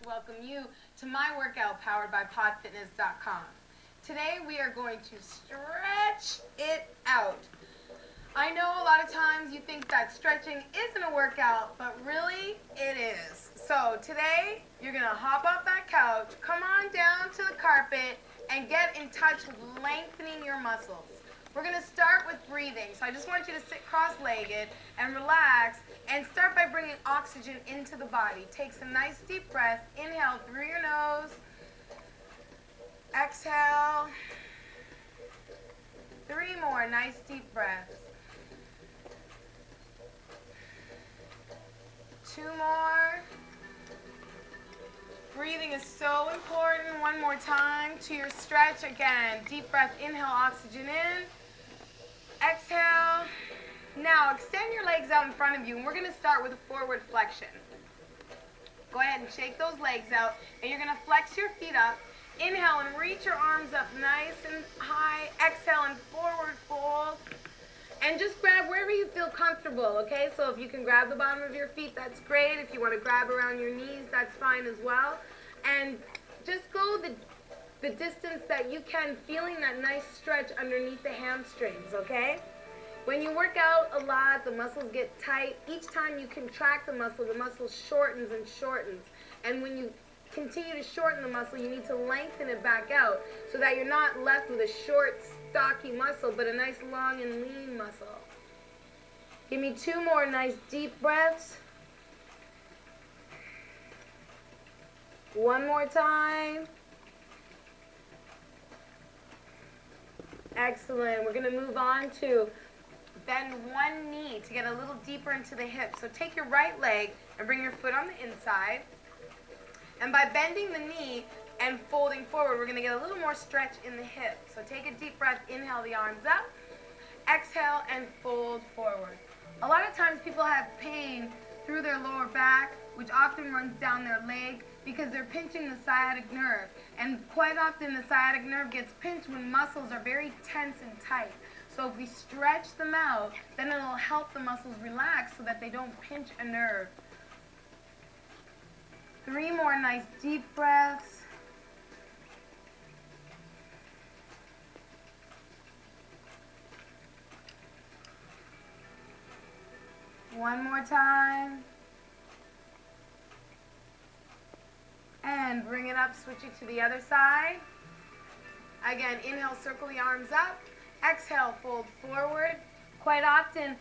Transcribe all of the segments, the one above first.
welcome you to my workout powered by podfitness.com. Today we are going to stretch it out. I know a lot of times you think that stretching isn't a workout, but really it is. So today you're going to hop off that couch, come on down to the carpet, and get in touch with lengthening your muscles. We're going to start with breathing. So I just want you to sit cross-legged and relax and start by bringing oxygen into the body. Take some nice deep breaths. Inhale through your nose. Exhale. 3 more nice deep breaths. 2 more. Breathing is so important. 1 more time to your stretch. Again, deep breath, inhale oxygen in. Exhale. Now extend your legs out in front of you, and we're going to start with a forward flexion. Go ahead and shake those legs out, and you're going to flex your feet up. Inhale and reach your arms up nice and high. Exhale and forward fold. And just grab wherever you feel comfortable, okay? So if you can grab the bottom of your feet, that's great. If you want to grab around your knees, that's fine as well. And just go the distance that you can, feeling that nice stretch underneath the hamstrings, okay? When you work out a lot, the muscles get tight. Each time you contract the muscle shortens and shortens. And when you continue to shorten the muscle, you need to lengthen it back out so that you're not left with a short, stocky muscle, but a nice long and lean muscle. Give me 2 more nice deep breaths. 1 more time. Excellent. We're going to move on to bend one knee to get a little deeper into the hip. So take your right leg and bring your foot on the inside. And by bending the knee and folding forward, we're going to get a little more stretch in the hip. So take a deep breath, inhale the arms up, exhale and fold forward. A lot of times people have pain through their lower back, which often runs down their leg because they're pinching the sciatic nerve. And quite often the sciatic nerve gets pinched when muscles are very tense and tight. So if we stretch them out, then it'll help the muscles relax so that they don't pinch a nerve. 3 more nice deep breaths. One more time. And bring it up, switch it to the other side. Again, inhale, circle the arms up. Exhale, fold forward. Quite often,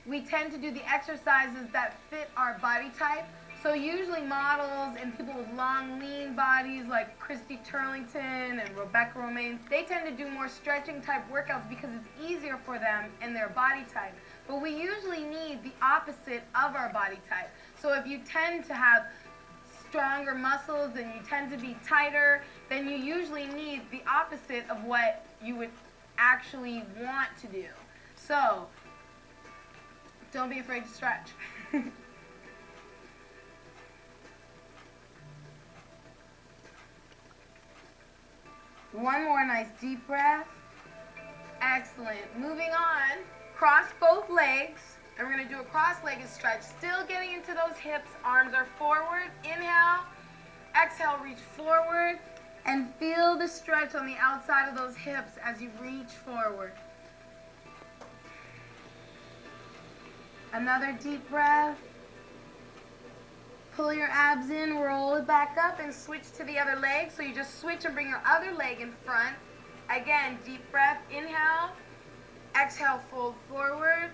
we tend to do the exercises that fit our body type. So usually models and people with long, lean bodies like Christy Turlington and Rebecca Romaine, they tend to do more stretching type workouts because it's easier for them and their body type. But we usually need the opposite of our body type. So if you tend to have stronger muscles and you tend to be tighter, then you usually need the opposite of what you would actually want to do. So don't be afraid to stretch. 1 more nice deep breath. Excellent. Moving on, cross both legs. And we're going to do a cross-legged stretch. Still getting into those hips. Arms are forward. Inhale. Exhale, reach forward. And feel the stretch on the outside of those hips as you reach forward. Another deep breath. Pull your abs in, roll it back up, and switch to the other leg. So you just switch and bring your other leg in front. Again, deep breath, inhale. Exhale, fold forward.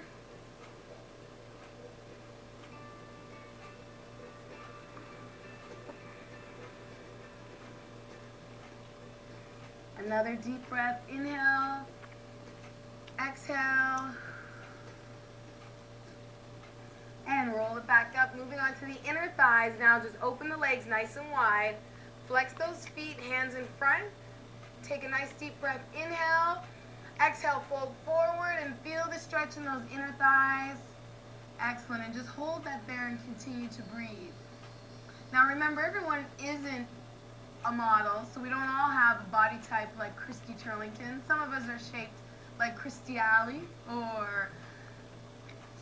Another deep breath, inhale. Exhale. And roll it back up. Moving on to the inner thighs now. Just open the legs nice and wide. Flex those feet, hands in front. Take a nice deep breath. Inhale. Exhale, fold forward and feel the stretch in those inner thighs. Excellent. And just hold that there and continue to breathe. Now remember, everyone isn't a model, so we don't all have a body type like Christy Turlington. Some of us are shaped like Christy Alley or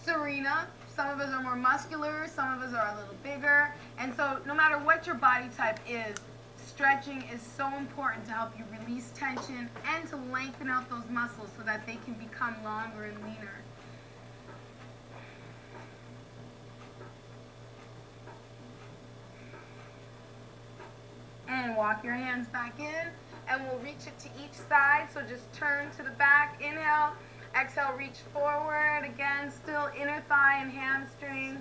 Serena. Some of us are more muscular, some of us are a little bigger. And so no matter what your body type is, stretching is so important to help you release tension and to lengthen out those muscles so that they can become longer and leaner. And walk your hands back in, and we'll reach it to each side. So just turn to the back, inhale, exhale, reach forward. Again, still inner thigh and hamstring.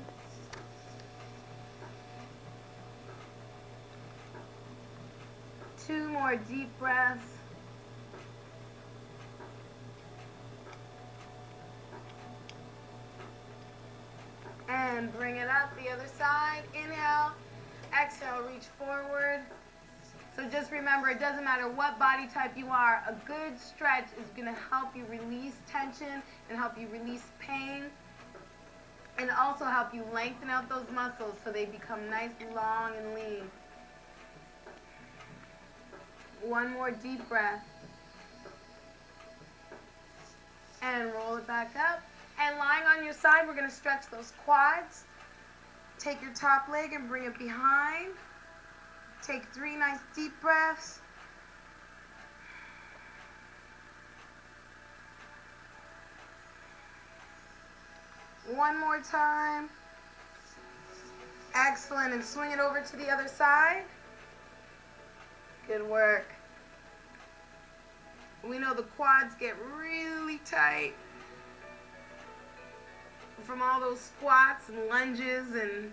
Two more deep breaths. And bring it up the other side. Inhale, exhale, reach forward. So just remember, it doesn't matter what body type you are, a good stretch is going to help you release tension and help you release pain and also help you lengthen out those muscles so they become nice, long, and lean. One more deep breath. And roll it back up. And lying on your side, we're going to stretch those quads. Take your top leg and bring it behind. Take 3 nice deep breaths. One more time. Excellent. And swing it over to the other side. Good work. We know the quads get really tight from all those squats and lunges and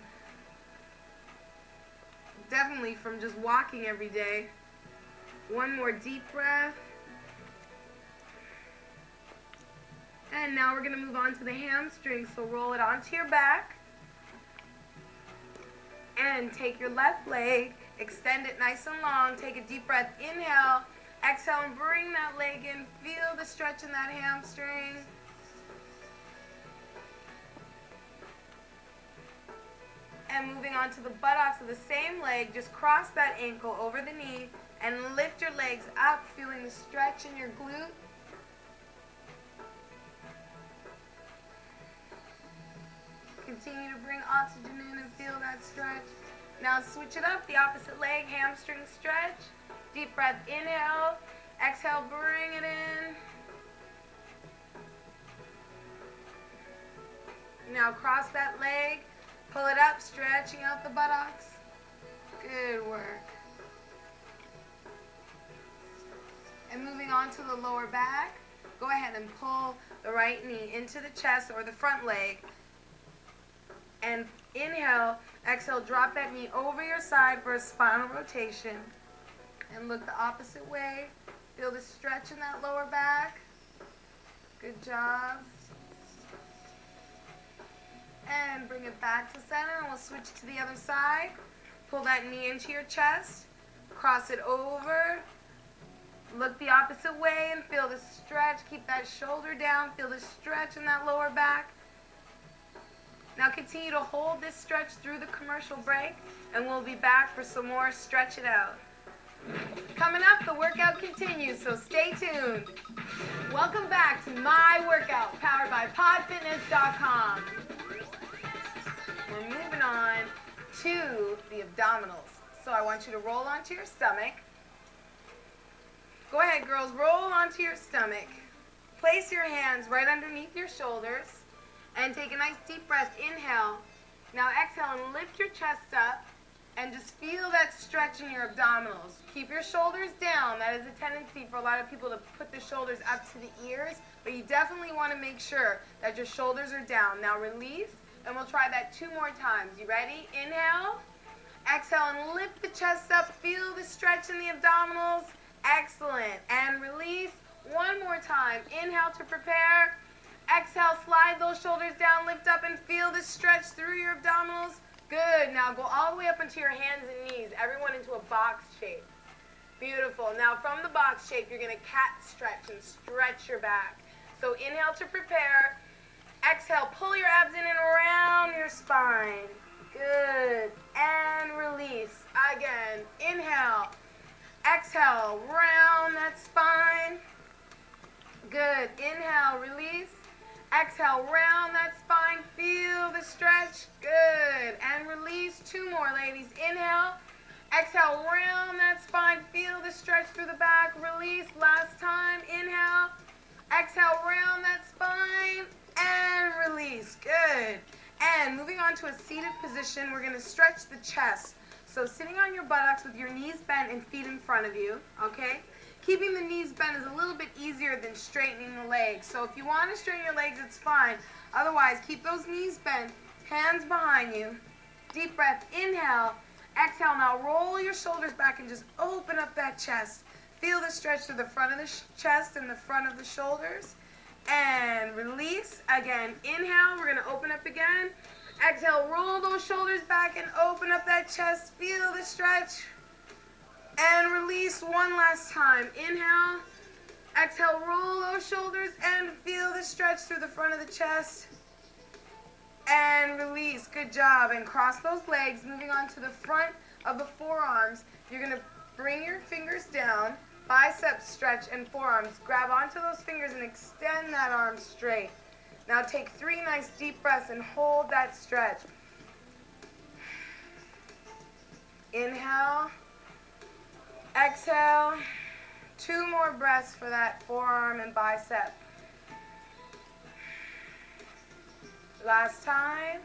definitely from just walking every day. One more deep breath. And now we're going to move on to the hamstrings. So roll it onto your back. And take your left leg, extend it nice and long. Take a deep breath. Inhale, exhale, and bring that leg in. Feel the stretch in that hamstring. And moving on to the buttocks of the same leg, just cross that ankle over the knee and lift your legs up, feeling the stretch in your glute. Continue to bring oxygen in and feel that stretch. Now switch it up, the opposite leg, hamstring stretch. Deep breath, inhale, exhale, bring it in. Now cross that leg. Pull it up, stretching out the buttocks. Good work. And moving on to the lower back, go ahead and pull the right knee into the chest or the front leg. And inhale, exhale, drop that knee over your side for a spinal rotation. And look the opposite way. Feel the stretch in that lower back. Good job. And bring it back to center, and we'll switch to the other side. Pull that knee into your chest. Cross it over. Look the opposite way and feel the stretch. Keep that shoulder down. Feel the stretch in that lower back. Now continue to hold this stretch through the commercial break, and we'll be back for some more Stretch It Out. Coming up, the workout continues, so stay tuned. Welcome back to My Workout, powered by podfitness.com. We're moving on to the abdominals. So I want you to roll onto your stomach. Go ahead, girls, roll onto your stomach. Place your hands right underneath your shoulders and take a nice deep breath. Inhale. Now exhale and lift your chest up and just feel that stretch in your abdominals. Keep your shoulders down. That is a tendency for a lot of people to put the shoulders up to the ears, but you definitely want to make sure that your shoulders are down. Now release. And we'll try that 2 more times. You ready? Inhale. Exhale and lift the chest up. Feel the stretch in the abdominals. Excellent. And release. 1 more time. Inhale to prepare. Exhale, slide those shoulders down, lift up, and feel the stretch through your abdominals. Good. Now go all the way up into your hands and knees. Everyone into a box shape. Beautiful. Now from the box shape, you're going to cat stretch and stretch your back. So inhale to prepare. Exhale, pull your abs in and around your spine. Good. And release. Again. Inhale. Exhale, round that spine. Good. Inhale, release. Exhale, round that spine. Feel the stretch. Good. And release. 2 more, ladies. Inhale. Exhale, round that spine. Feel the stretch through the back. Release. Last time. Inhale. Exhale, round that spine. And release. Good. And moving on to a seated position, we're going to stretch the chest. So sitting on your buttocks with your knees bent and feet in front of you, okay? Keeping the knees bent is a little bit easier than straightening the legs. So if you want to straighten your legs, it's fine. Otherwise, keep those knees bent, hands behind you. Deep breath, inhale. Exhale, now roll your shoulders back and just open up that chest. Feel the stretch through the front of the chest and the front of the shoulders. And release. Again, inhale, we're going to open up again. Exhale, roll those shoulders back and open up that chest. Feel the stretch. And release one last time. Inhale. Exhale, roll those shoulders and feel the stretch through the front of the chest. And release. Good job. And cross those legs. Moving on to the front of the forearms. You're going to bring your fingers down. Biceps stretch and forearms. Grab onto those fingers and extend that arm straight. Now take 3 nice deep breaths and hold that stretch. Inhale. Exhale. 2 more breaths for that forearm and bicep. Last time.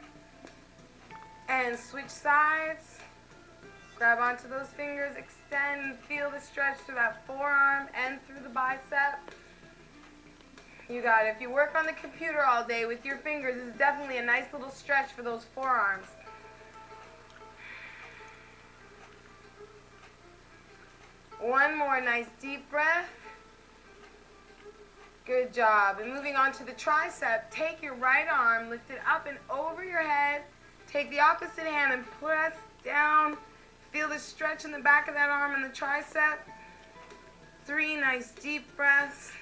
And switch sides. Grab onto those fingers, extend, and feel the stretch through that forearm and through the bicep. You got it. If you work on the computer all day with your fingers, this is definitely a nice little stretch for those forearms. One more nice deep breath. Good job. And moving on to the tricep, take your right arm, lift it up and over your head. Take the opposite hand and press down. Feel the stretch in the back of that arm and the tricep. 3 nice deep breaths.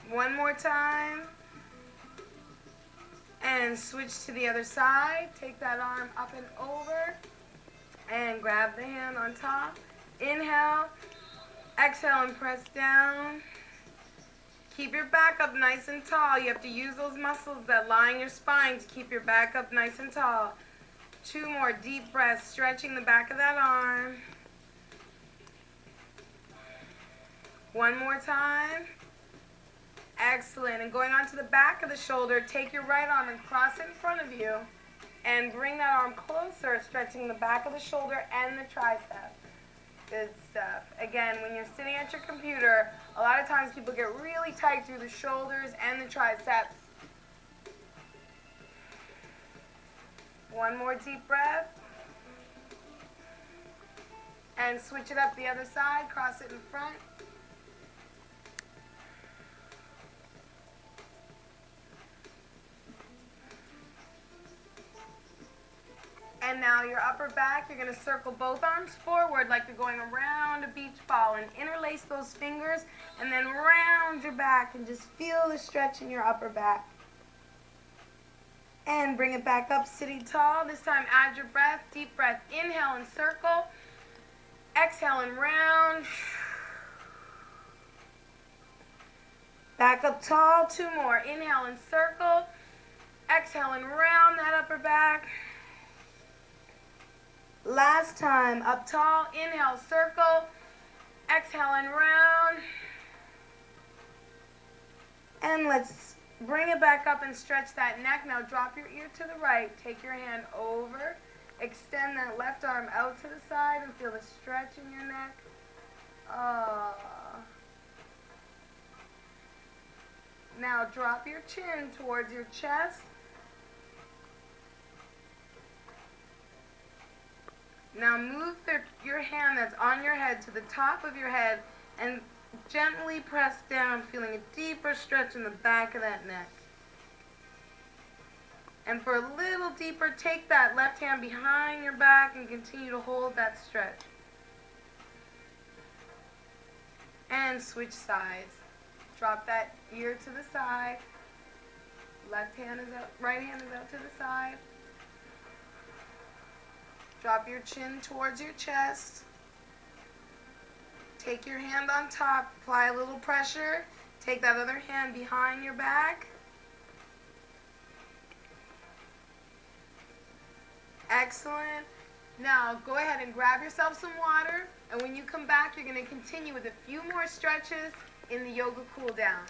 One more time. And switch to the other side. Take that arm up and over. And grab the hand on top. Inhale. Exhale and press down. Keep your back up nice and tall. You have to use those muscles that line your spine to keep your back up nice and tall. 2 more deep breaths, stretching the back of that arm. One more time. Excellent. And going on to the back of the shoulder, take your right arm and cross it in front of you. And bring that arm closer, stretching the back of the shoulder and the tricep. Good stuff. Again, when you're sitting at your computer, a lot of times people get really tight through the shoulders and the triceps. One more deep breath. And switch it up the other side. Cross it in front. And now your upper back, you're going to circle both arms forward like you're going around a beach ball and interlace those fingers and then round your back and just feel the stretch in your upper back. And bring it back up sitting tall. This time add your breath. Deep breath. Inhale and circle. Exhale and round. Back up tall. 2 more. Inhale and circle. Exhale and round that upper back. Last time, up tall, inhale, circle, exhale and round. And let's bring it back up and stretch that neck. Now drop your ear to the right, take your hand over, extend that left arm out to the side and feel the stretch in your neck. Now drop your chin towards your chest. Now move your hand that's on your head to the top of your head and gently press down, feeling a deeper stretch in the back of that neck. And for a little deeper, take that left hand behind your back and continue to hold that stretch. And switch sides. Drop that ear to the side. Left hand is out, right hand is out to the side. Drop your chin towards your chest. Take your hand on top, apply a little pressure. Take that other hand behind your back. Excellent. Now go ahead and grab yourself some water, and when you come back, you're going to continue with a few more stretches in the yoga cool down.